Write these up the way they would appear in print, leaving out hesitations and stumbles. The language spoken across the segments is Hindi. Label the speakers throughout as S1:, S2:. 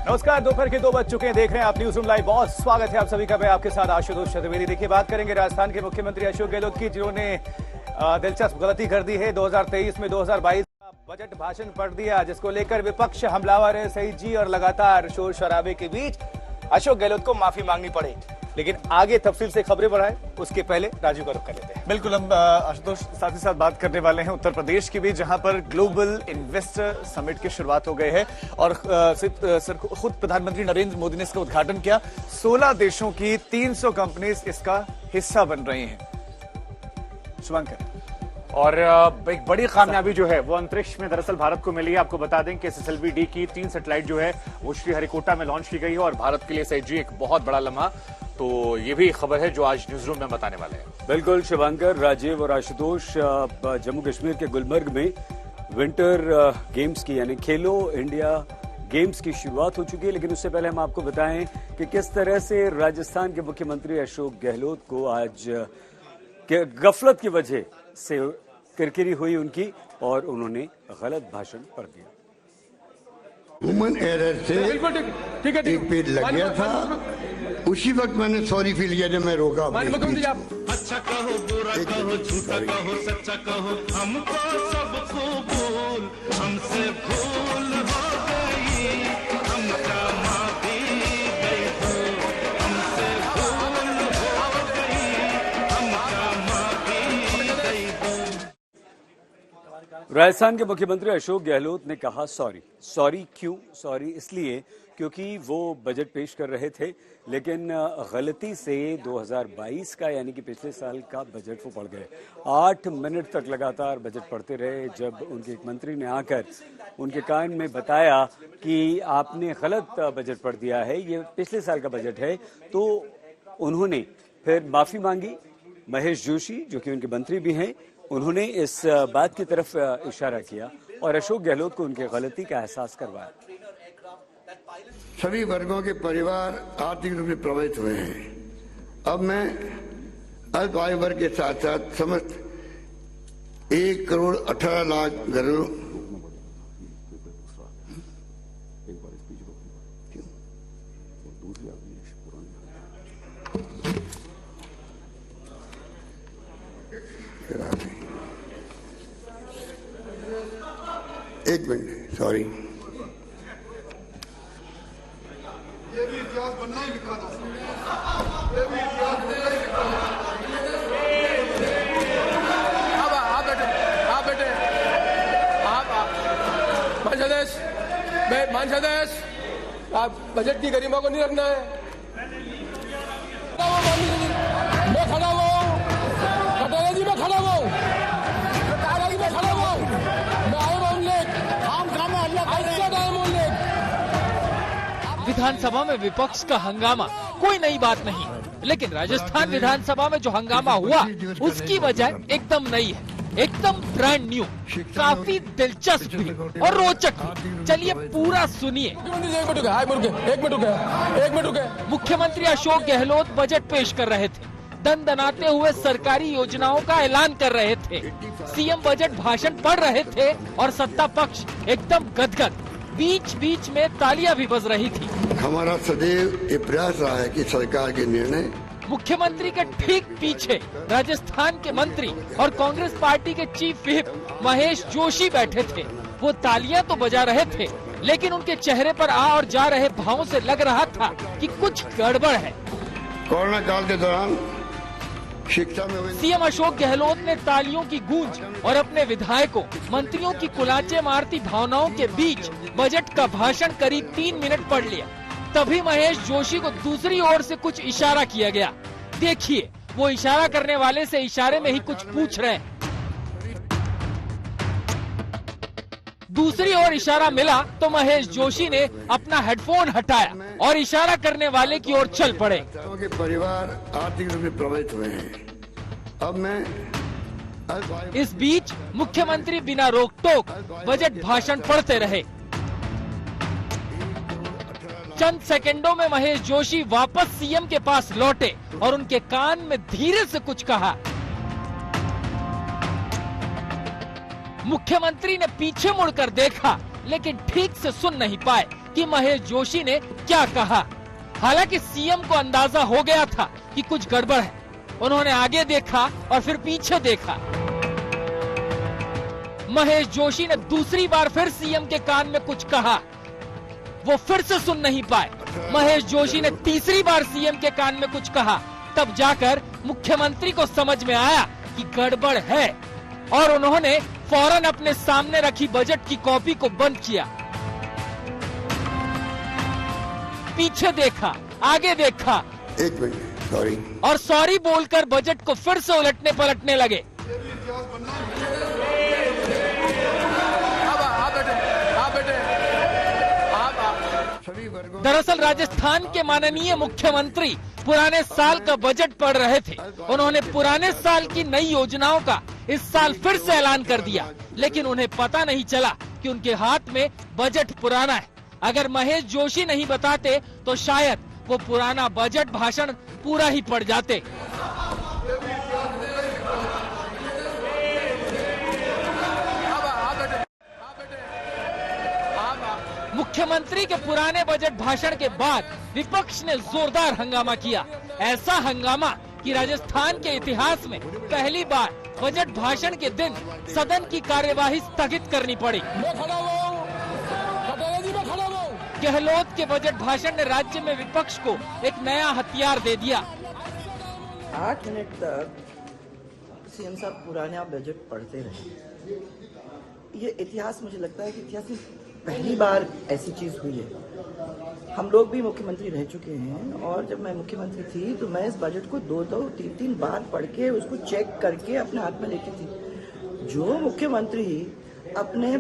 S1: नमस्कार, दोपहर के 2 बज चुके हैं। देख रहे हैं आप न्यूज़ रूम लाइव। बहुत स्वागत है आप सभी का। मैं आपके साथ आशुतोष चतुर्वेदी। देखिए, बात करेंगे राजस्थान के मुख्यमंत्री अशोक गहलोत की, जिन्होंने दिलचस्प गलती कर दी है। 2023 में 2022 का बजट भाषण पढ़ दिया, जिसको लेकर विपक्ष हमलावर है। सही जी और लगातार शोर शराबे के बीच अशोक गहलोत को माफी मांगनी पड़े। लेकिन आगे तफसील से खबरें बढ़ाएं उसके पहले राजू का रुख कर लेते हैं।
S2: बिल्कुल, हम आशुतोष साथ ही साथ बात करने वाले हैं उत्तर प्रदेश की भी, जहां पर ग्लोबल इन्वेस्टर समिट की शुरुआत हो गई है और खुद प्रधानमंत्री नरेंद्र मोदी ने इसका उद्घाटन किया। 16 देशों की 300 कंपनीज इसका हिस्सा बन रही हैं। शुभंकर,
S3: और एक बड़ी कामयाबी जो है वो अंतरिक्ष में दरअसल भारत को मिली है। आपको बता दें कि SSLV-D की 3 सैटेलाइट जो है वो श्रीहरिकोटा में लॉन्च की गई है और भारत के लिए सही एक बहुत बड़ा लम्हा। तो ये भी खबर है जो आज न्यूज रूम में बताने वाले हैं।
S4: बिल्कुल शुभंकर, राजीव और आशुतोष, जम्मू कश्मीर के गुलमर्ग में विंटर गेम्स की यानी खेलो इंडिया गेम्स की शुरुआत हो चुकी है। लेकिन उससे पहले हम आपको बताएं कि किस तरह से राजस्थान के मुख्यमंत्री अशोक गहलोत को आज गफलत की वजह से किरकिरी हुई उनकी और उन्होंने गलत भाषण पढ़ दिया।
S5: ह्यूमन एरर से एक पेज लग गया था। उसी वक्त मैंने सॉरी फील किया जब मैं रोका।
S6: अच्छा कहो, बुरा कहो, झूठा कहो, सच्चा कहो, हमको सबको भूल, हमसे भूल हो गई, हमका माफी दे दो, हमसे भूल हो गई, हमका माफी दे दो।
S4: राजस्थान के मुख्यमंत्री अशोक गहलोत ने कहा सॉरी क्यों? सॉरी इसलिए क्योंकि वो बजट पेश कर रहे थे, लेकिन गलती से 2022 का यानी कि पिछले साल का बजट वो पढ़ गए। 8 मिनट तक लगातार बजट पढ़ते रहे। जब उनके एक मंत्री ने आकर उनके कान में बताया कि आपने गलत बजट पढ़ दिया है, ये पिछले साल का बजट है, तो उन्होंने फिर माफी मांगी। महेश जोशी, जो कि उनके मंत्री भी हैं, उन्होंने इस बात की तरफ इशारा किया और अशोक गहलोत को उनकी गलती का एहसास करवाया।
S5: सभी वर्गों के परिवार आर्थिक रूप से प्रभावित हुए हैं। अब मैं अल्प आयु वर्ग के साथ साथ समस्त 1 करोड़ 18 लाख घरों एक मिनट, सॉरी, ये भी इतिहास बनना ही लिखा था। ये भी इतिहास बनना ही लिखा था।
S7: आप बेटे मानसादेश, आप बजट की गरिमा को नहीं रखना है। मैं खड़ा हुआ हूँ, कटोरा जी में खड़ा हुआ हूँ, मैं खड़ा हुआ हूँ, मैं आए हूँ लेक, हम काम में अल्लाह विधानसभा में विपक्ष का हंगामा कोई नई बात नहीं, लेकिन राजस्थान विधानसभा में जो हंगामा हुआ उसकी वजह एकदम नई है, एकदम ब्रांड न्यू, काफी दिलचस्प भी और रोचक भी। चलिए पूरा सुनिए। एक मिनट रुके। मुख्यमंत्री अशोक गहलोत बजट पेश कर रहे थे, दनदनाते हुए सरकारी योजनाओं का ऐलान कर रहे थे। सीएम बजट भाषण पढ़ रहे थे और सत्ता पक्ष एकदम गदगद। बीच बीच में तालियां भी बज रही थी।
S5: हमारा सदैव ये प्रयास रहा है कि सरकार के निर्णय।
S7: मुख्यमंत्री के ठीक पीछे राजस्थान के मंत्री और कांग्रेस पार्टी के चीफ व्हिप महेश जोशी बैठे थे। वो तालियां तो बजा रहे थे, लेकिन उनके चेहरे पर आ और जा रहे भावों से लग रहा था कि कुछ गड़बड़ है।
S5: कोरोना काल के दौरान शिक्षा में
S7: सीएम अशोक गहलोत ने तालियों की गूंज और अपने विधायकों मंत्रियों की कुलाचे मारती भावनाओं के बीच बजट का भाषण करीब 3 मिनट पढ़ लिया। तभी महेश जोशी को दूसरी ओर से कुछ इशारा किया गया। देखिए, वो इशारा करने वाले से इशारे में ही कुछ पूछ रहे हैं। दूसरी ओर इशारा मिला तो महेश जोशी ने अपना हेडफोन हटाया और इशारा करने वाले की ओर चल पड़े।
S5: के परिवार आर्थिक रूप से प्रभावित हुए हैं। अब मैं
S7: इस बीच मुख्यमंत्री बिना रोक टोक बजट भाषण पढ़ते रहे। चंद सेकंडों में महेश जोशी वापस सीएम के पास लौटे और उनके कान में धीरे से कुछ कहा। मुख्यमंत्री ने पीछे मुड़कर देखा, लेकिन ठीक से सुन नहीं पाए कि महेश जोशी ने क्या कहा। हालांकि सीएम को अंदाजा हो गया था कि कुछ गड़बड़ है। उन्होंने आगे देखा और फिर पीछे देखा। महेश जोशी ने दूसरी बार फिर सीएम के कान में कुछ कहा, वो फिर से सुन नहीं पाए। महेश जोशी ने तीसरी बार सीएम के कान में कुछ कहा, तब जाकर मुख्यमंत्री को समझ में आया कि गड़बड़ है और उन्होंने फौरन अपने सामने रखी बजट की कॉपी को बंद किया। पीछे देखा, आगे देखा,
S5: एक मिनट, सॉरी,
S7: और सॉरी बोलकर बजट को फिर से उलटने पलटने लगे। दरअसल राजस्थान के माननीय मुख्यमंत्री पुराने साल का बजट पढ़ रहे थे। उन्होंने पुराने साल की नई योजनाओं का इस साल फिर से ऐलान कर दिया, लेकिन उन्हें पता नहीं चला कि उनके हाथ में बजट पुराना है। अगर महेश जोशी नहीं बताते तो शायद वो पुराना बजट भाषण पूरा ही पढ़ जाते। मुख्यमंत्री के पुराने बजट भाषण के बाद विपक्ष ने जोरदार हंगामा किया। ऐसा हंगामा कि राजस्थान के इतिहास में पहली बार बजट भाषण के दिन सदन की कार्यवाही स्थगित करनी पड़ी। गहलोत के बजट भाषण ने राज्य में विपक्ष को एक नया हथियार दे दिया।
S8: 8 मिनट तक सीएम साहब पुराना बजट पढ़ते रहे। ये इतिहास, मुझे लगता है कि इतिहास में पहली बार ऐसी चीज हुई है। हम लोग भी मुख्यमंत्री रह चुके हैं और जब मैं मुख्यमंत्री थी तो मैं इस बजट को 2-2, 3-3 बार पढ़ के उसको चेक करके अपने हाथ में लेती थी। जो मुख्यमंत्री अपने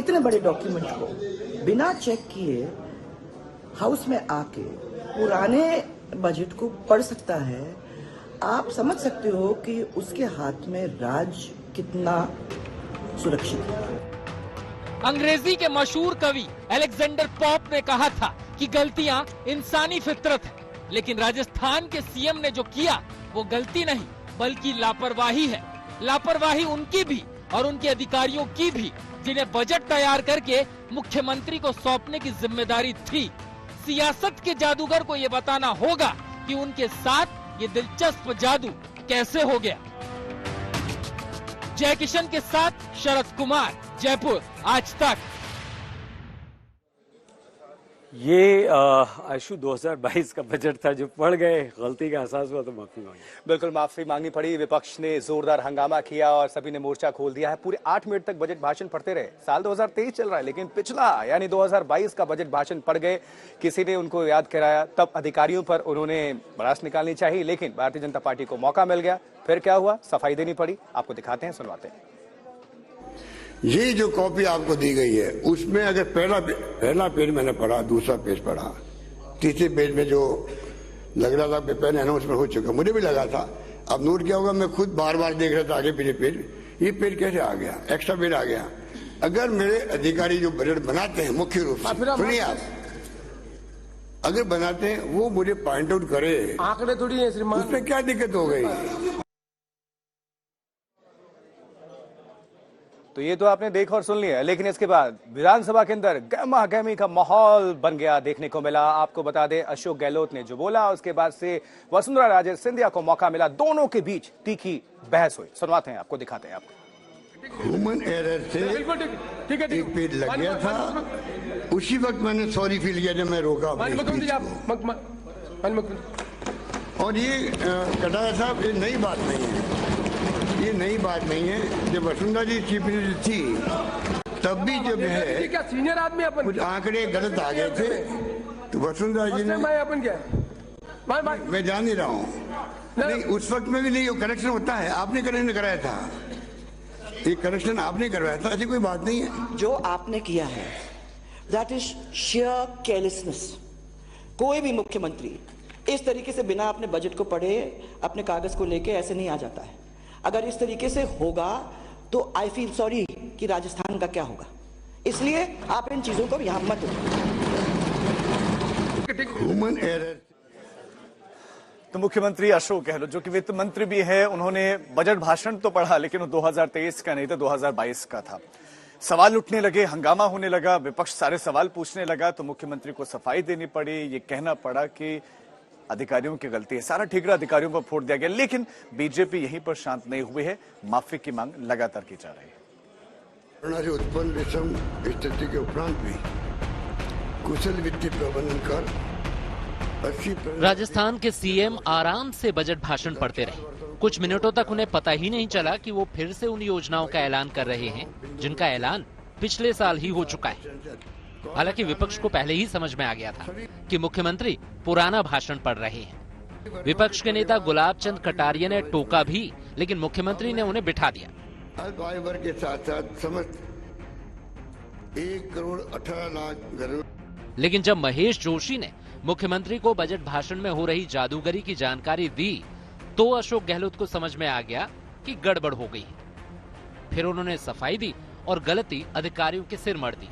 S8: इतने बड़े डॉक्यूमेंट को बिना चेक किए हाउस में आके पुराने बजट को पढ़ सकता है, आप समझ सकते हो कि उसके हाथ में राज कितना सुरक्षित है।
S7: अंग्रेजी के मशहूर कवि अलेक्जेंडर पॉप ने कहा था कि गलतियां इंसानी फितरत है, लेकिन राजस्थान के सीएम ने जो किया वो गलती नहीं बल्कि लापरवाही है। लापरवाही उनकी भी और उनके अधिकारियों की भी जिन्हें बजट तैयार करके मुख्यमंत्री को सौंपने की जिम्मेदारी थी। सियासत के जादूगर को ये बताना होगा कि उनके साथ ये दिलचस्प जादू कैसे हो गया। जय किशन के साथ शरद कुमार, जयपुर, आज तक।
S4: ये आशु 2022 का बजट था जो पढ़ गए, गलती का एहसास हुआ तो माफी मांगी।
S1: बिल्कुल माफी मांगनी पड़ी। विपक्ष ने जोरदार हंगामा किया और सभी ने मोर्चा खोल दिया है। पूरे 8 मिनट तक बजट भाषण पढ़ते रहे। साल 2023 चल रहा है, लेकिन पिछला यानी 2022 का बजट भाषण पढ़ गए। किसी ने उनको याद कराया, तब अधिकारियों पर उन्होंने भड़ास निकालनी चाहिए, लेकिन भारतीय जनता पार्टी को मौका मिल गया। फिर क्या हुआ, सफाई देनी पड़ी। आपको दिखाते हैं, सुनवाते हैं।
S5: ये जो कॉपी आपको दी गई है उसमें अगर पहला पेज मैंने पढ़ा, दूसरा पेज पढ़ा, तीसरे पेज में जो लग रहा था पहले अनाउंसमेंट हो चुका, मुझे भी लगा था। अब नोट क्या होगा, मैं खुद बार बार देख रहा था आगे पीछे पेज, ये पेज कैसे आ गया, एक्स्ट्रा पेज आ गया। अगर मेरे अधिकारी जो बजट बनाते हैं मुख्य रूप से, सुनिए आप, अगर बनाते हैं वो मुझे पॉइंट आउट करे, आंकड़े थोड़ी है श्रीमान, उसमें क्या दिक्कत हो गई।
S1: तो ये तो आपने देखा और सुन लिया, लेकिन इसके बाद विधानसभा के अंदर गहमा गहमी का माहौल बन गया देखने को मिला। आपको बता दें, अशोक गहलोत ने जो बोला उसके बाद से वसुंधरा राजे सिंधिया को मौका मिला। दोनों के बीच तीखी बहस हुई। सुनवाते हैं, आपको दिखाते हैं। आपको
S5: ह्यूमन एरर से एक पेज लग गया था। उसी वक्त मैंने सॉरी फील किया जब मैं रोका और ये कटारिया साहब, ये नई बात नहीं है, ये नई बात नहीं है। जब वसुंधरा जी चीफ मिनिस्टर थी तब भी जब है क्या सीनियर आदमी अपन कुछ आंकड़े गलत आ गए थे तो वसुंधरा जी ने अपन क्या मैं जान नहीं रहा हूँ, नहीं उस वक्त में भी नहीं, वो करेक्शन होता है। आपने करेक्शन कराया था, ये करेक्शन आपने करवाया था, ऐसी कोई बात नहीं है।
S8: जो आपने किया है दैट इज शेयर केयरलेसनेस। कोई भी मुख्यमंत्री इस तरीके से बिना अपने बजट को पढ़े अपने कागज को लेके ऐसे नहीं आ जाता है। अगर इस तरीके से होगा तो आई फील सॉरी कि राजस्थान का क्या होगा। इसलिए आप इन चीजों को यहां मत
S5: ह्यूमन एरर।
S2: तो मुख्यमंत्री अशोक गहलोत जो कि वित्त मंत्री भी है, उन्होंने बजट भाषण तो पढ़ा लेकिन वो 2023 का नहीं था, 2022 का था। सवाल उठने लगे, हंगामा होने लगा, विपक्ष सारे सवाल पूछने लगा, तो मुख्यमंत्री को सफाई देनी पड़ी। ये कहना पड़ा कि अधिकारियों की गलती है, सारा ठिकरा अधिकारियों पर फोड़ दिया गया। लेकिन बीजेपी यहीं पर शांत नहीं हुई है, माफी की मांग लगातार की जा रही है।
S5: कोरोना से उत्पन्न विषम स्थिति के उपरांत भी कुशल वित्तीय प्रबंधन कर 80%
S9: राजस्थान के सीएम आराम से बजट भाषण पढ़ते रहे। कुछ मिनटों तक उन्हें पता ही नहीं चला कि वो फिर से उन योजनाओं का ऐलान कर रहे हैं जिनका ऐलान पिछले साल ही हो चुका है। हालांकि विपक्ष को पहले ही समझ में आ गया था कि मुख्यमंत्री पुराना भाषण पढ़ रहे हैं। विपक्ष के नेता गुलाब चंद कटारिया ने टोका भी, लेकिन मुख्यमंत्री ने उन्हें बिठा दिया।
S5: अल्प आयु वर्ग के साथ साथ समस्त 1,18,00,000 घरों।
S9: लेकिन जब महेश जोशी ने मुख्यमंत्री को बजट भाषण में हो रही जादूगरी की जानकारी दी तो अशोक गहलोत को समझ में आ गया कि गड़बड़ हो गई है। फिर उन्होंने सफाई दी और गलती अधिकारियों के सिर मढ़ दी।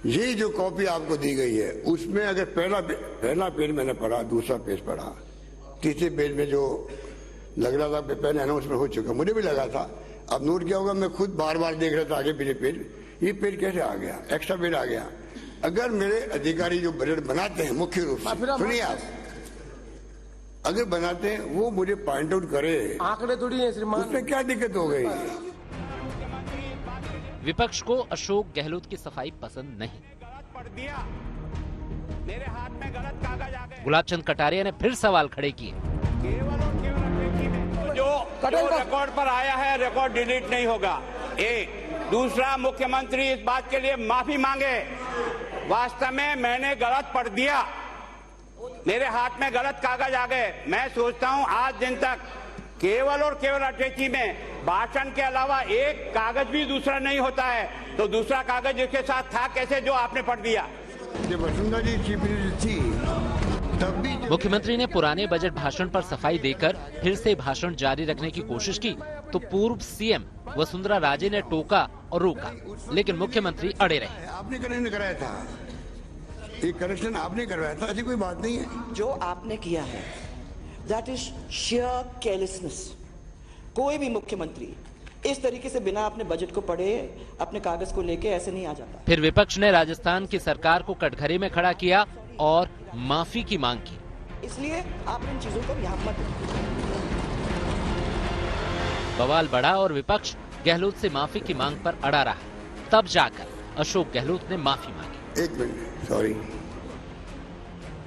S5: ये जो कॉपी आपको दी गई है उसमें अगर पहला पेज मैंने पढ़ा, दूसरा पेज पढ़ा, तीसरे पेज में जो लग रहा था पहले अनाउंसमेंट हो चुका, मुझे भी लगा था। अब नोट क्या होगा, मैं खुद बार बार देख रहा था आगे पीछे पेज, ये पेज कैसे आ गया, एक्स्ट्रा पेज आ गया। अगर मेरे अधिकारी जो बजट बनाते हैं मुख्य रूप से, सुनिए आप, अगर बनाते हैं वो मुझे पॉइंट आउट करे, आंकड़े थोड़ी है श्रीमान, उसमें क्या दिक्कत हो गई।
S9: विपक्ष को अशोक गहलोत की सफाई पसंद नहीं।
S10: मेरे हाथ में गलत कागज आ गए।
S9: गुलाब चंद कटारिया ने फिर सवाल खड़े किए।
S10: जो रिकॉर्ड पर आया है, रिकॉर्ड डिलीट नहीं होगा। एक दूसरा, मुख्यमंत्री इस बात के लिए माफी मांगे। वास्तव में मैंने गलत पढ़ दिया, मेरे हाथ में गलत कागज आ गए। मैं सोचता हूं आज दिन तक केवल और केवल अटैची में भाषण के अलावा एक कागज भी दूसरा नहीं होता है, तो दूसरा कागज इसके साथ था कैसे जो आपने पढ़ दिया।
S5: वसुंधरा जी चीफ मिनिस्टर थी तब भी
S9: मुख्यमंत्री ने पुराने बजट भाषण पर सफाई देकर फिर से भाषण जारी रखने की कोशिश की तो पूर्व सीएम वसुंधरा राजे ने टोका और रोका, लेकिन मुख्यमंत्री अड़े रहे।
S5: आपने करेक्शन कराया था, ये करेक्शन आपने करवाया था, ऐसी कोई बात नहीं है।
S8: जो आपने किया है दैट इज शेयर केयरलेसनेस। कोई भी मुख्यमंत्री इस तरीके से बिना अपने बजट को पढ़े अपने कागज को लेके ऐसे नहीं आ जाता।
S9: फिर विपक्ष ने राजस्थान की सरकार को कटघरे में खड़ा किया और माफी की मांग की।
S8: इसलिए आप इन चीजों को यहाँ मत।
S9: बवाल बढ़ा और विपक्ष गहलोत से माफी की मांग पर अड़ा रहा। तब जाकर अशोक गहलोत ने माफी मांगी।
S5: एक मिनट, सॉरी।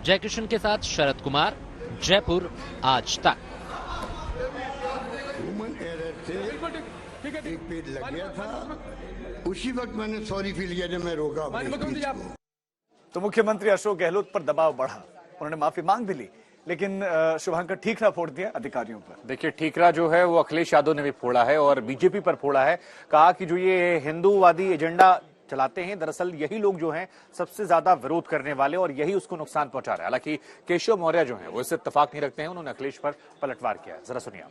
S9: जयकिशन के साथ शरद कुमार, जयपुर आज तक।
S5: ह्यूमन एरर से एक पेज लग गया था, उसी वक्त मैंने सॉरी फील किया जब मैं रोका अपने स्पीच को।
S2: तो मुख्यमंत्री अशोक गहलोत पर दबाव बढ़ा, उन्होंने माफी मांग भी ली, लेकिन शुभंकर ठीकरा फोड़ दिया अधिकारियों पर।
S3: देखिए, ठीकरा जो है वो अखिलेश यादव ने भी फोड़ा है और बीजेपी पर फोड़ा है। कहा कि जो ये हिंदूवादी एजेंडा चलाते हैं, दरअसल यही लोग जो हैं सबसे ज्यादा विरोध करने वाले और यही उसको नुकसान पहुंचा रहा है। हालांकि केशव मौर्य जो है वो इससे इत्तेफाक नहीं रखते हैं, उन्होंने अखिलेश पर पलटवार किया। जरा सुनिए आप।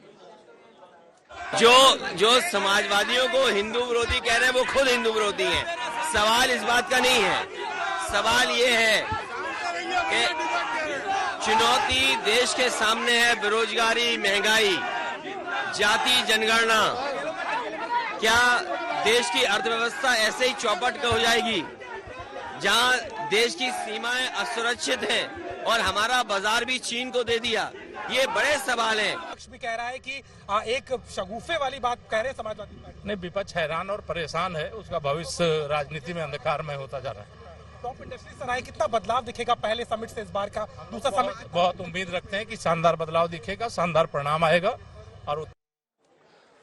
S11: जो समाजवादियों को हिंदू विरोधी कह रहे हैं वो खुद हिंदू विरोधी हैं। सवाल इस बात का नहीं है, सवाल ये है कि चुनौती देश के सामने है, बेरोजगारी, महंगाई, जाति जनगणना। क्या देश की अर्थव्यवस्था ऐसे ही चौपट हो जाएगी जहां देश की सीमाएं असुरक्षित हैं और हमारा बाजार भी चीन को दे दिया? ये बड़े सवाल हैं।
S12: विपक्ष भी कह रहा है कि एक शगुफे वाली बात कह रहे हैं समाजवादी पार्टी। नहीं, विपक्ष हैरान और परेशान है, उसका भविष्य राजनीति में अंधकार में होता जा रहा है। टॉप इंडस्ट्री सराय कितना बदलाव दिखेगा पहले समिट से इस बार का दूसरा समिट? बहुत उम्मीद रखते हैं कि शानदार बदलाव दिखेगा, शानदार परिणाम आएगा। और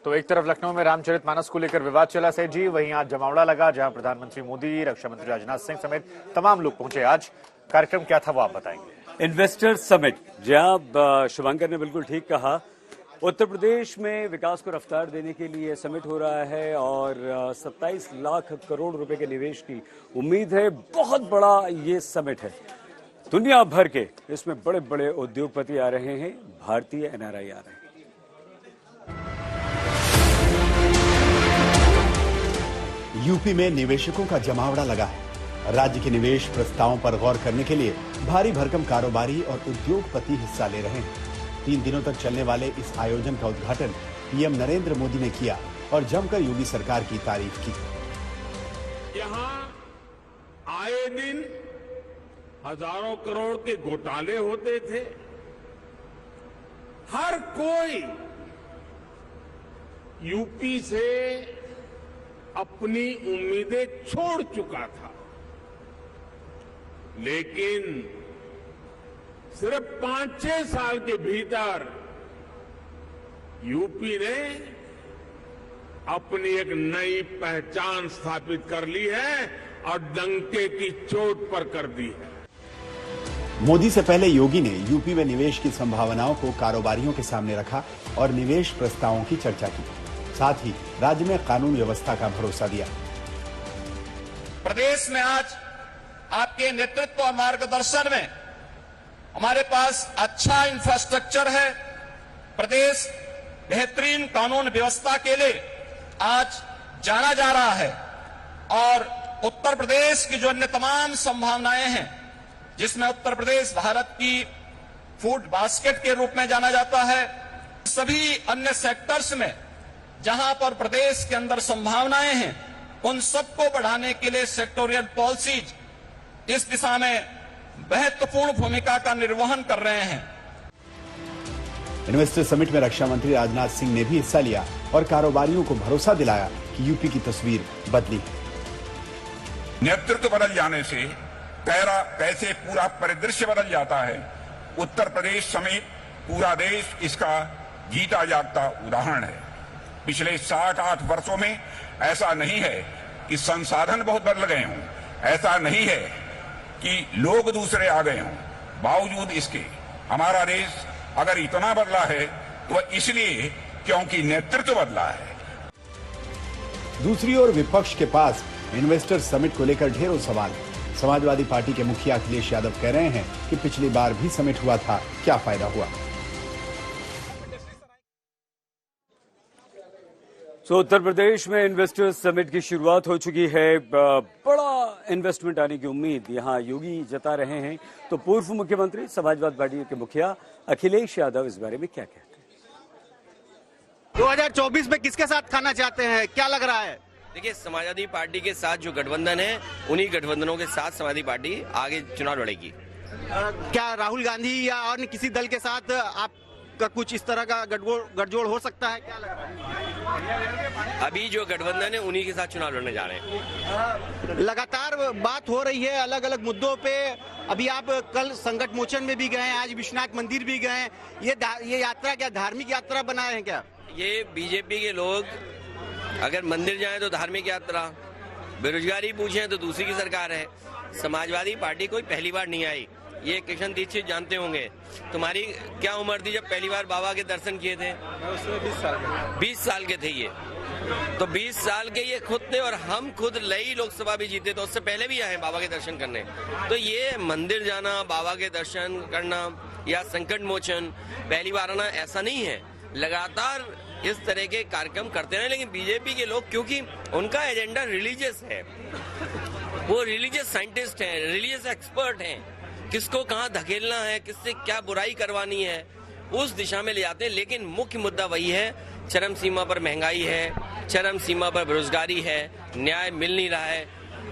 S3: तो एक तरफ लखनऊ में रामचरितमानस को लेकर विवाद चला सेठ जी, वहीं आज जमावड़ा लगा जहां प्रधानमंत्री मोदी, रक्षा मंत्री राजनाथ सिंह समेत तमाम लोग पहुंचे। आज कार्यक्रम क्या था वो आप बताएंगे।
S4: इन्वेस्टर समिट, जहां शुभंकर ने बिल्कुल ठीक कहा, उत्तर प्रदेश में विकास को रफ्तार देने के लिए समिट हो रहा है और 27 लाख करोड़ रुपए के निवेश की उम्मीद है। बहुत बड़ा ये समिट है, दुनिया भर के इसमें बड़े बड़े उद्योगपति आ रहे हैं, भारतीय एनआरआई आ रहे हैं।
S13: यूपी में निवेशकों का जमावड़ा लगा है। राज्य के निवेश प्रस्तावों पर गौर करने के लिए भारी भरकम कारोबारी और उद्योगपति हिस्सा ले रहे हैं। 3 दिनों तक चलने वाले इस आयोजन का उद्घाटन पीएम नरेंद्र मोदी ने किया और जमकर योगी सरकार की तारीफ की।
S6: यहां आए दिन हजारों करोड़ के घोटाले होते थे। हर कोई यूपी से अपनी उम्मीदें छोड़ चुका था, लेकिन सिर्फ 5-6 साल के भीतर यूपी ने अपनी एक नई पहचान स्थापित कर ली है और डंके की चोट पर कर दी है।
S13: मोदी से पहले योगी ने यूपी में निवेश की संभावनाओं को कारोबारियों के सामने रखा और निवेश प्रस्तावों की चर्चा की। साथ ही राज्य में कानून व्यवस्था का भरोसा दिया।
S14: प्रदेश में आज आपके नेतृत्व और मार्गदर्शन में हमारे पास अच्छा इंफ्रास्ट्रक्चर है। प्रदेश बेहतरीन कानून व्यवस्था के लिए आज जाना जा रहा है और उत्तर प्रदेश की जो अन्य तमाम संभावनाएं हैं, जिसमें उत्तर प्रदेश भारत की फूड बास्केट के रूप में जाना जाता है, सभी अन्य सेक्टर्स में जहां पर प्रदेश के अंदर संभावनाएं हैं, उन सबको बढ़ाने के लिए सेक्टोरियल पॉलिसीज इस दिशा में महत्वपूर्ण भूमिका का निर्वहन कर रहे हैं।
S13: इन्वेस्टर समिट में रक्षा मंत्री राजनाथ सिंह ने भी हिस्सा लिया और कारोबारियों को भरोसा दिलाया कि यूपी की तस्वीर बदली।
S15: नेतृत्व बदल जाने से कैसे पूरा परिदृश्य बदल जाता है, उत्तर प्रदेश समेत पूरा देश इसका जीता जागता उदाहरण है। पिछले 7-8 वर्षों में ऐसा नहीं है कि संसाधन बहुत बदल गए हों, ऐसा नहीं है कि लोग दूसरे आ गए हों। बावजूद इसके हमारा देश अगर इतना बदला है तो इसलिए क्योंकि नेतृत्व बदला है।
S13: दूसरी ओर विपक्ष के पास इन्वेस्टर समिट को लेकर ढेरों सवाल हैं। समाजवादी पार्टी के मुखिया अखिलेश यादव कह रहे हैं कि पिछली बार भी समिट हुआ था, क्या फायदा हुआ।
S4: तो उत्तर प्रदेश में इन्वेस्टर्स समिट की शुरुआत हो चुकी है। बड़ा इन्वेस्टमेंट आने की उम्मीद यहां योगी जता रहे हैं। तो पूर्व मुख्यमंत्री समाजवादी पार्टी के मुखिया अखिलेश यादव इस बारे में क्या कहते हैं?
S16: 2024 में किसके साथ खाना चाहते हैं, क्या लग रहा है?
S11: देखिए, समाजवादी पार्टी के साथ जो गठबंधन है, उन्हीं गठबंधनों के साथ समाजवादी पार्टी आगे चुनाव लड़ेगी।
S16: क्या राहुल गांधी या और किसी दल के साथ आपका कुछ इस तरह का गठजोड़ हो सकता है, क्या लग रहा है?
S11: अभी जो गठबंधन है उन्हीं के साथ चुनाव लड़ने जा रहे हैं।
S16: लगातार बात हो रही है अलग अलग मुद्दों पे। अभी आप कल संकट मोचन में भी गए, आज विश्वनाथ मंदिर भी गए। ये यात्रा क्या धार्मिक यात्रा बनाए हैं क्या?
S11: ये बीजेपी के लोग अगर मंदिर जाएं तो धार्मिक यात्रा, बेरोजगारी पूछें तो दूसरी की सरकार है। समाजवादी पार्टी कोई पहली बार नहीं आई, ये किशन दीक्षित जानते होंगे। तुम्हारी क्या उम्र थी जब पहली बार बाबा के दर्शन किए थे? 20 साल के थे ये। तो 20 साल के ये खुद थे और हम खुद लई लोकसभा भी जीते, तो उससे पहले भी आए बाबा के दर्शन करने। तो ये मंदिर जाना, बाबा के दर्शन करना या संकट मोचन पहली बार आना ऐसा नहीं है। लगातार इस तरह के कार्यक्रम करते रहे, लेकिन बीजेपी के लोग क्योंकि उनका एजेंडा रिलीजियस है, वो रिलीजियस साइंटिस्ट हैं, रिलीजियस एक्सपर्ट हैं, किसको कहाँ धकेलना है, किससे क्या बुराई करवानी है, उस दिशा में ले जाते हैं। लेकिन मुख्य मुद्दा वही है, चरम सीमा पर महंगाई है, चरम सीमा पर बेरोजगारी है, न्याय मिल नहीं रहा है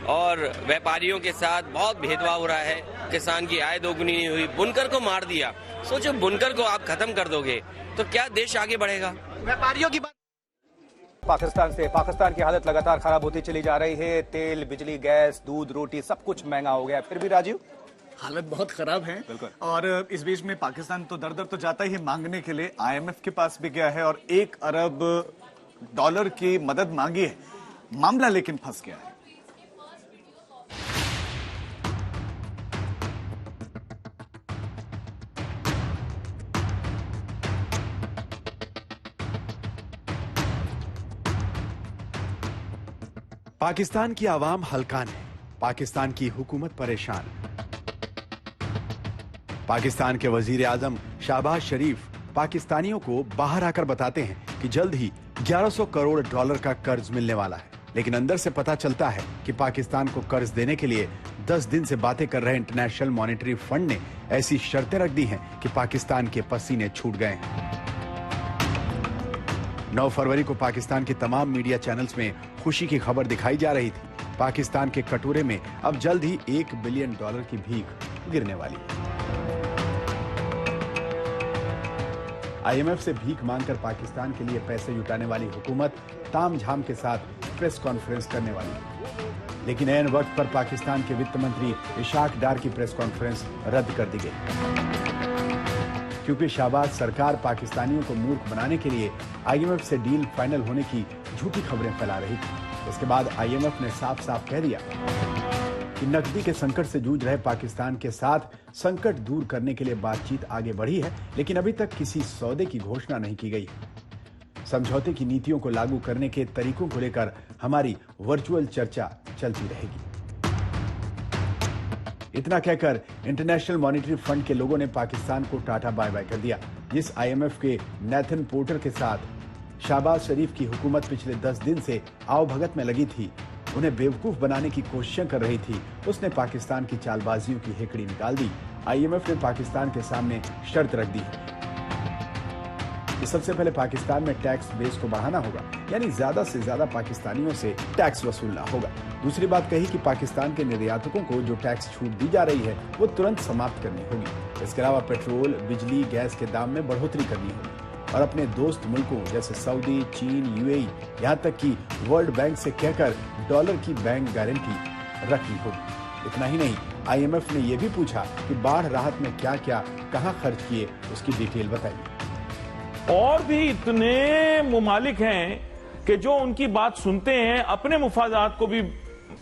S11: और व्यापारियों के साथ बहुत भेदभाव हो रहा है। किसान की आय दोगुनी नहीं हुई, बुनकर को मार दिया। सोचो, बुनकर को आप खत्म कर दोगे तो क्या देश आगे बढ़ेगा?
S16: व्यापारियों की बात।
S1: पाकिस्तान की हालत लगातार खराब होती चली जा रही है। तेल, बिजली, गैस, दूध, रोटी सब कुछ महंगा हो गया। फिर भी राजीव,
S2: हालत बहुत खराब है। और इस बीच में पाकिस्तान तो दर दर तो जाता ही है मांगने के लिए, IMF के पास भी गया है और $1 अरब की मदद मांगी है। मामला लेकिन फंस गया है।
S13: पाकिस्तान की आवाम हलकान है, पाकिस्तान की हुकूमत परेशान। पाकिस्तान के वजीर आजम शहबाज शरीफ पाकिस्तानियों को बाहर आकर बताते हैं कि जल्द ही $1100 करोड़ का कर्ज मिलने वाला है, लेकिन अंदर से पता चलता है कि पाकिस्तान को कर्ज देने के लिए 10 दिन से बातें कर रहे इंटरनेशनल मॉनेटरी फंड ने ऐसी शर्तें रख दी हैं कि पाकिस्तान के पसीने छूट गए हैं। 9 फरवरी को पाकिस्तान के तमाम मीडिया चैनल्स में खुशी की खबर दिखाई जा रही थी। पाकिस्तान के कटोरे में अब जल्द ही $1 बिलियन की भीख गिरने वाली है। IMF से भीख मांगकर पाकिस्तान के लिए पैसे जुटाने वाली हुकूमत तामझाम के साथ प्रेस कॉन्फ्रेंस करने वाली है, लेकिन ऐन वक्त पर पाकिस्तान के वित्त मंत्री इशाक डार की प्रेस कॉन्फ्रेंस रद्द कर दी गई, क्योंकि शहबाज सरकार पाकिस्तानियों को मूर्ख बनाने के लिए IMF से डील फाइनल होने की झूठी खबरें फैला रही थी। इसके बाद IMF ने साफ साफ कह दिया कि नकदी के संकट से जूझ रहे पाकिस्तान के साथ संकट दूर करने के लिए बातचीत आगे बढ़ी है, लेकिन अभी तक किसी सौदे की घोषणा नहीं की गई। समझौते की नीतियों को लागू करने के तरीकों को लेकर हमारी वर्चुअल चर्चा चलती रहेगी। इतना कहकर इंटरनेशनल मॉनिटरी फंड के लोगों ने पाकिस्तान को टाटा बाय बाय कर दिया। जिस IMF के नेथन पोर्टर के साथ शहबाज शरीफ की हुकूमत पिछले 10 दिन से आवभगत में लगी थी, उन्हें बेवकूफ बनाने की कोशिशें कर रही थी, उसने पाकिस्तान की चालबाजियों की हेकड़ी निकाल दी। IMF ने पाकिस्तान के सामने शर्त रख दी है कि सबसे पहले पाकिस्तान में टैक्स बेस को बढ़ाना होगा, यानी ज्यादा से ज्यादा पाकिस्तानियों से टैक्स वसूलना होगा। दूसरी बात कही कि पाकिस्तान के निर्यातकों को जो टैक्स छूट दी जा रही है वो तुरंत समाप्त करनी होगी। इसके अलावा पेट्रोल, बिजली, गैस के दाम में बढ़ोतरी करनी होगी और अपने दोस्त मुल्कों जैसे सऊदी, चीन, UAE, यहाँ तक कि वर्ल्ड बैंक से कहकर डॉलर की बैंक गारंटी रखनी होगी। इतना ही नहीं, IMF ने यह भी पूछा कि बाढ़ राहत में क्या क्या कहां खर्च किए, उसकी डिटेल बताइए।
S6: और भी इतने मुमालिक हैं कि जो उनकी बात सुनते हैं, अपने मुफादात को भी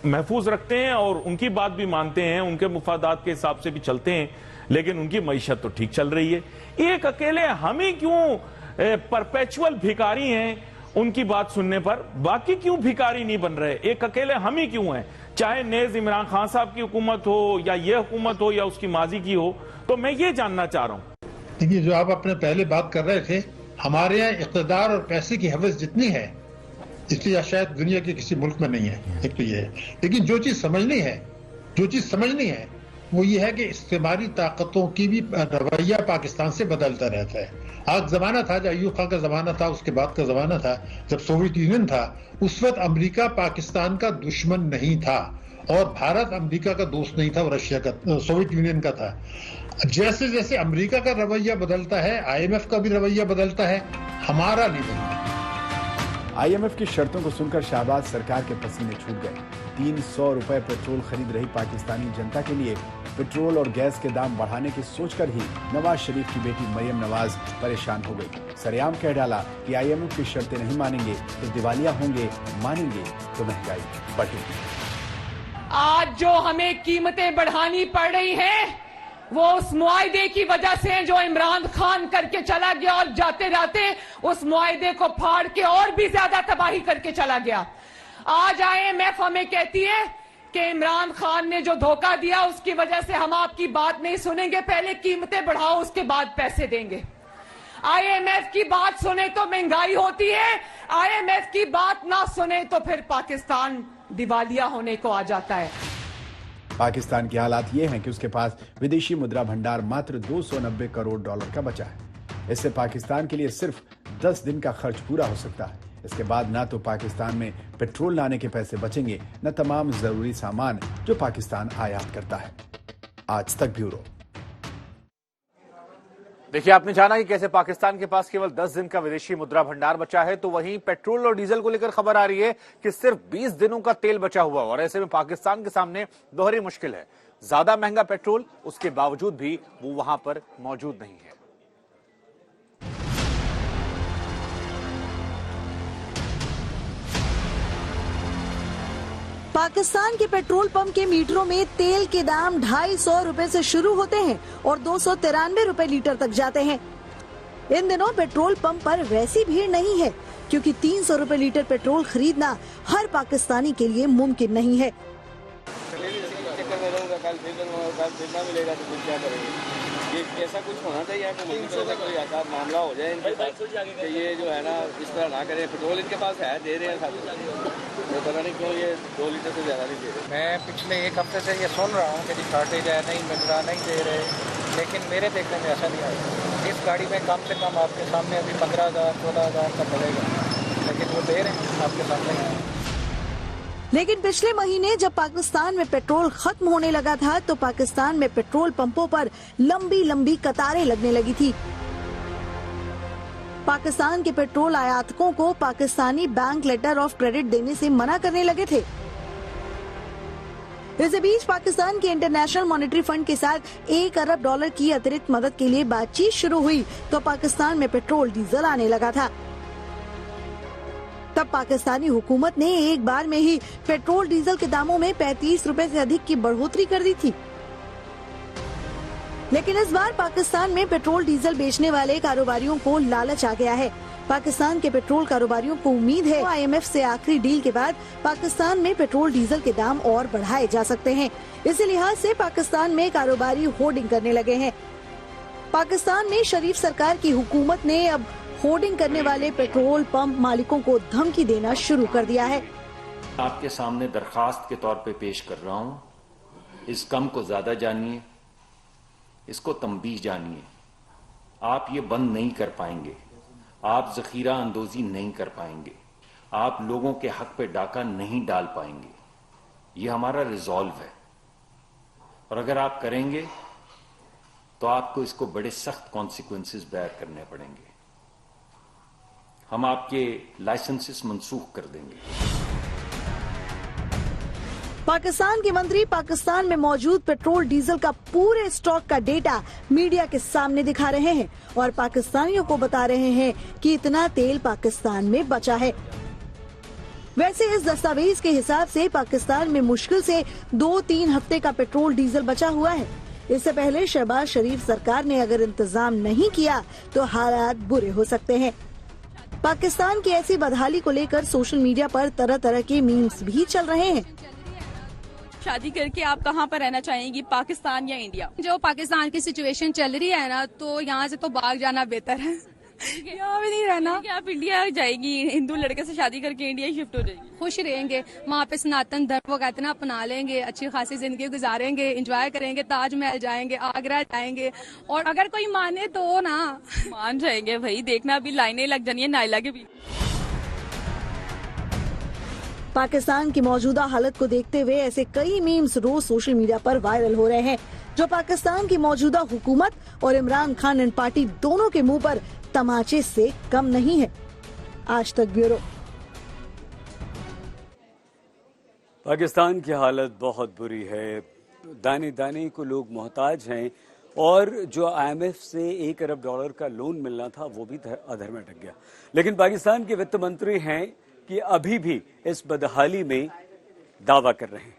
S6: महफूज रखते हैं और उनकी बात भी मानते हैं, उनके मुफादात के हिसाब से भी चलते हैं, लेकिन उनकी मईशत तो ठीक चल रही है। एक अकेले हम ही क्यों परपेचुअल भिखारी हैं उनकी बात सुनने पर, बाकी क्यों भिखारी नहीं बन रहे? एक अकेले हम ही क्यों हैं? चाहे नेज इमरान खान साहब की हुकूमत हो या ये हुकूमत हो या उसकी माजी की हो, तो मैं ये जानना चाह रहा हूं।
S12: देखिए, जो आप अपने पहले बात कर रहे थे, हमारे यहाँ इक़्तिदार और पैसे की हवस जितनी है, इसलिए शायद दुनिया के किसी मुल्क में नहीं है। एक तो ये है, लेकिन जो चीज समझनी है वो ये है कि इस्तेमारी ताकतों की भी रवैया पाकिस्तान से बदलता रहता है। आज जमाना था, जब अयूब खान का जमाना था, उसके बाद का जमाना था, जब सोवियत यूनियन था, उस वक्त अमेरिका पाकिस्तान का दुश्मन नहीं था और भारत अमेरिका का दोस्त नहीं था, और रशिया का, सोवियत यूनियन का था। जैसे जैसे अमेरिका का रवैया बदलता है, IMF का भी रवैया बदलता है, हमारा नहीं बदलता।
S13: IMF की शर्तों को सुनकर शहबाज सरकार के पसीने छूट गए। 300 रुपए पेट्रोल खरीद रही पाकिस्तानी जनता के लिए पेट्रोल और गैस के दाम बढ़ाने की सोचकर ही नवाज शरीफ की बेटी मरियम नवाज परेशान हो गई। सरेआम कह डाला कि IMF की शर्तें नहीं मानेंगे तो दिवालिया होंगे, मानेंगे तो महंगाई बढ़ेगी।
S17: आज जो हमें कीमतें बढ़ानी पड़ रही हैं, वो उस मुआहदे की वजह से जो इमरान खान करके चला गया और जाते जाते उस मुआहदे को फाड़ के और भी ज्यादा तबाही करके चला गया। आज IMF हमें कहती है कि इमरान खान ने जो धोखा दिया उसकी वजह से हम आपकी बात नहीं सुनेंगे, पहले कीमतें बढ़ाओ उसके बाद पैसे देंगे। IMF की बात सुने तो महंगाई होती है, IMF की बात ना सुने तो फिर पाकिस्तान दिवालिया होने को आ जाता है।
S13: पाकिस्तान की हालात ये हैं कि उसके पास विदेशी मुद्रा भंडार मात्र $290 करोड़ का बचा है। इससे पाकिस्तान के लिए सिर्फ 10 दिन का खर्च पूरा हो सकता है। इसके बाद ना तो पाकिस्तान में पेट्रोल लाने के पैसे बचेंगे, न तमाम जरूरी सामान जो पाकिस्तान आयात करता है। आज तक ब्यूरो।
S3: देखिए, आपने जाना कि कैसे पाकिस्तान के पास केवल 10 दिन का विदेशी मुद्रा भंडार बचा है, तो वहीं पेट्रोल और डीजल को लेकर खबर आ रही है कि सिर्फ 20 दिनों का तेल बचा हुआ, और ऐसे में पाकिस्तान के सामने दोहरी मुश्किल है। ज्यादा महंगा पेट्रोल, उसके बावजूद भी वो वहां पर मौजूद नहीं है।
S18: पाकिस्तान के पेट्रोल पंप के मीटरों में तेल के दाम 250 रुपए से शुरू होते हैं और 293 रुपए लीटर तक जाते हैं। इन दिनों पेट्रोल पंप पर वैसी भीड़ नहीं है, क्योंकि 300 रुपए लीटर पेट्रोल खरीदना हर पाकिस्तानी के लिए मुमकिन नहीं है।
S19: ऐसा कुछ होना चाहिए, कोई ऐसा मामला हो जाए इनके पास कि ये जो है ना इस तरह ना करें। पेट्रोल इनके पास है, दे रहे हैं सब, तो पता नहीं क्यों ये 2 लीटर से ज़्यादा नहीं दे रहे।
S20: मैं पिछले 1 हफ्ते से ये सुन रहा हूँ कि जी शॉर्टेज है, नहीं मिल रहा, नहीं दे रहे, लेकिन मेरे देखने में ऐसा नहीं आया। इस गाड़ी में कम से कम आपके सामने अभी 15,000 14,000 का पड़ेगा। लेकिन वो दे रहे हैं आपके सामने।
S18: लेकिन पिछले महीने जब पाकिस्तान में पेट्रोल खत्म होने लगा था तो पाकिस्तान में पेट्रोल पंपों पर लंबी लंबी कतारें लगने लगी थी। पाकिस्तान के पेट्रोल आयातकों को पाकिस्तानी बैंक लेटर ऑफ क्रेडिट देने से मना करने लगे थे। इसी बीच पाकिस्तान के इंटरनेशनल मॉनेटरी फंड के साथ $1 अरब की अतिरिक्त मदद के लिए बातचीत शुरू हुई तो पाकिस्तान में पेट्रोल डीजल आने लगा था। तब पाकिस्तानी हुकूमत ने एक बार में ही पेट्रोल डीजल के दामों में 35 रुपए से अधिक की बढ़ोतरी कर दी थी। लेकिन इस बार पाकिस्तान में पेट्रोल डीजल बेचने वाले कारोबारियों को लालच आ गया है। पाकिस्तान के पेट्रोल कारोबारियों को उम्मीद है IMF से आखिरी डील के बाद पाकिस्तान में पेट्रोल डीजल के दाम और बढ़ाए जा सकते हैं। इसी लिहाज से पाकिस्तान में कारोबारी होर्डिंग करने लगे हैं। पाकिस्तान में शरीफ सरकार की हुकूमत ने अब होर्डिंग करने वाले पेट्रोल पंप मालिकों को धमकी देना शुरू कर दिया है।
S21: आपके सामने दरखास्त के तौर पे पेश कर रहा हूं, इस कम को ज्यादा जानिए, इसको तंबीह जानिए। आप ये बंद नहीं कर पाएंगे, आप जखीरा अंदोजी नहीं कर पाएंगे, आप लोगों के हक पे डाका नहीं डाल पाएंगे। ये हमारा रिजॉल्व है और अगर आप करेंगे तो आपको इसको बड़े सख्त कॉन्सिक्वेंसेस बेयर करने पड़ेंगे। हम आपके लाइसेंसेस मनसूख कर देंगे।
S18: पाकिस्तान के मंत्री पाकिस्तान में मौजूद पेट्रोल डीजल का पूरे स्टॉक का डेटा मीडिया के सामने दिखा रहे हैं और पाकिस्तानियों को बता रहे हैं कि इतना तेल पाकिस्तान में बचा है। वैसे इस दस्तावेज के हिसाब से पाकिस्तान में मुश्किल से 2-3 हफ्ते का पेट्रोल डीजल बचा हुआ है। इससे पहले शहबाज शरीफ सरकार ने अगर इंतजाम नहीं किया तो हालात बुरे हो सकते हैं। पाकिस्तान की ऐसी बदहाली को लेकर सोशल मीडिया पर तरह तरह के मीम्स भी चल रहे हैं।
S22: शादी करके आप कहाँ पर रहना चाहेंगी, पाकिस्तान या इंडिया? जो पाकिस्तान की सिचुएशन चल रही है ना, तो यहाँ से तो भाग जाना बेहतर है। यहाँ भी नहीं रहना। आप इंडिया जाएगी, हिंदू लड़के से शादी करके इंडिया शिफ्ट हो जाएगी। खुश रहेंगे वहाँ पे, सनातन धर्म वो कहते हैं ना, अपना लेंगे, अच्छी खासी जिंदगी गुजारेंगे, एंजॉय करेंगे, ताजमहल जाएंगे, आगरा जाएंगे। और अगर कोई माने तो ना मान जाएंगे भाई। देखना अभी लाइनें लग जानी है नायला के भी।
S18: पाकिस्तान की मौजूदा हालत को देखते हुए ऐसे कई मीम्स रोज सोशल मीडिया पर वायरल हो रहे हैं जो पाकिस्तान की मौजूदा हुकूमत और इमरान खान एंड पार्टी दोनों के मुंह पर तमाचे से कम नहीं है। आज तक ब्यूरो।
S4: पाकिस्तान की हालत बहुत बुरी है, दाने दाने को लोग मोहताज हैं और जो IMF से $1 अरब का लोन मिलना था वो भी अधर में अटक गया। लेकिन पाकिस्तान के वित्त मंत्री हैं कि अभी भी इस बदहाली में दावा कर रहे हैं।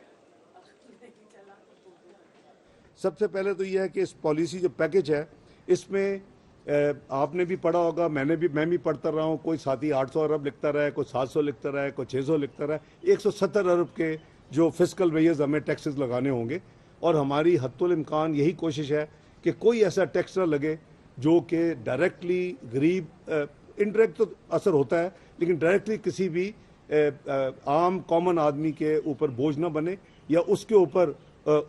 S23: सबसे पहले तो यह है कि इस पॉलिसी जो पैकेज है इसमें आपने भी पढ़ा होगा, मैं भी पढ़ता रहा हूँ। कोई साथी 800 अरब लिखता रहा है, कोई 700 लिखता रहा है, कोई 600 लिखता रहा है। 170 अरब के जो फिस्कल वेजेस हमें टैक्सेस लगाने होंगे और हमारी हद्दुल इम्कान यही कोशिश है कि कोई ऐसा टैक्स ना लगे जो कि डायरेक्टली गरीब, इनडायरेक्ट तो असर होता है लेकिन डायरेक्टली किसी भी आम कॉमन आदमी के ऊपर बोझ ना बने या उसके ऊपर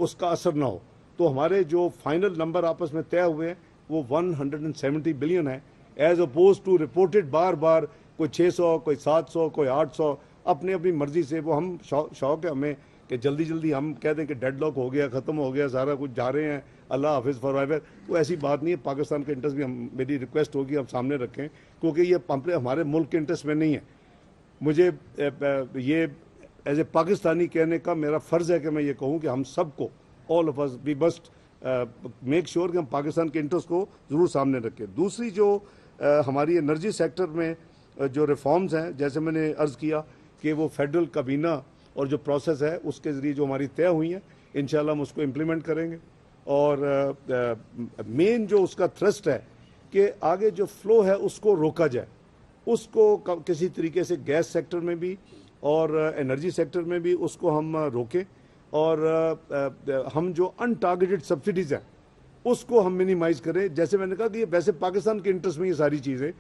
S23: उसका असर ना हो। तो हमारे जो फाइनल नंबर आपस में तय हुए हैं वो 170 बिलियन है, एज अपोज टू रिपोर्टेड बार बार कोई 600, कोई 700, कोई 800, अपनी अपनी मर्जी से। वो हम शौक है हमें कि जल्दी जल्दी हम कह दें कि डेडलॉक हो गया, ख़त्म हो गया, सारा कुछ जा रहे हैं, अल्लाह हाफिज़ फॉरएवर। वो ऐसी बात नहीं है। पाकिस्तान के इंटरेस्ट भी मेरी रिक्वेस्ट होगी हम सामने रखें क्योंकि ये हमारे मुल्क के इंटरेस्ट में नहीं है। मुझे ये एज ए पाकिस्तानी कहने का मेरा फ़र्ज़ है कि मैं ये कहूँ कि हम सबको, all of us, we must make sure कि हम पाकिस्तान के इंटरेस्ट को ज़रूर सामने रखें। दूसरी जो हमारी एनर्जी सेक्टर में जो रिफॉर्म्स हैं, जैसे मैंने अर्ज़ किया कि वो फेडरल काबीना और जो प्रोसेस है उसके ज़रिए जो हमारी तय हुई हैं इंशाल्लाह हम उसको इम्प्लीमेंट करेंगे। और मेन जो उसका थ्रस्ट है कि आगे जो फ्लो है उसको रोका जाए, उसको किसी तरीके से गैस सेक्टर में भी और एनर्जी सेक्टर में भी उसको हम रोकें और हम जो अनटारगेटेड सब्सिडीज़ हैं उसको हम मिनिमाइज़ करें। जैसे मैंने कहा कि ये वैसे पाकिस्तान के इंटरेस्ट में ये सारी चीज़ें,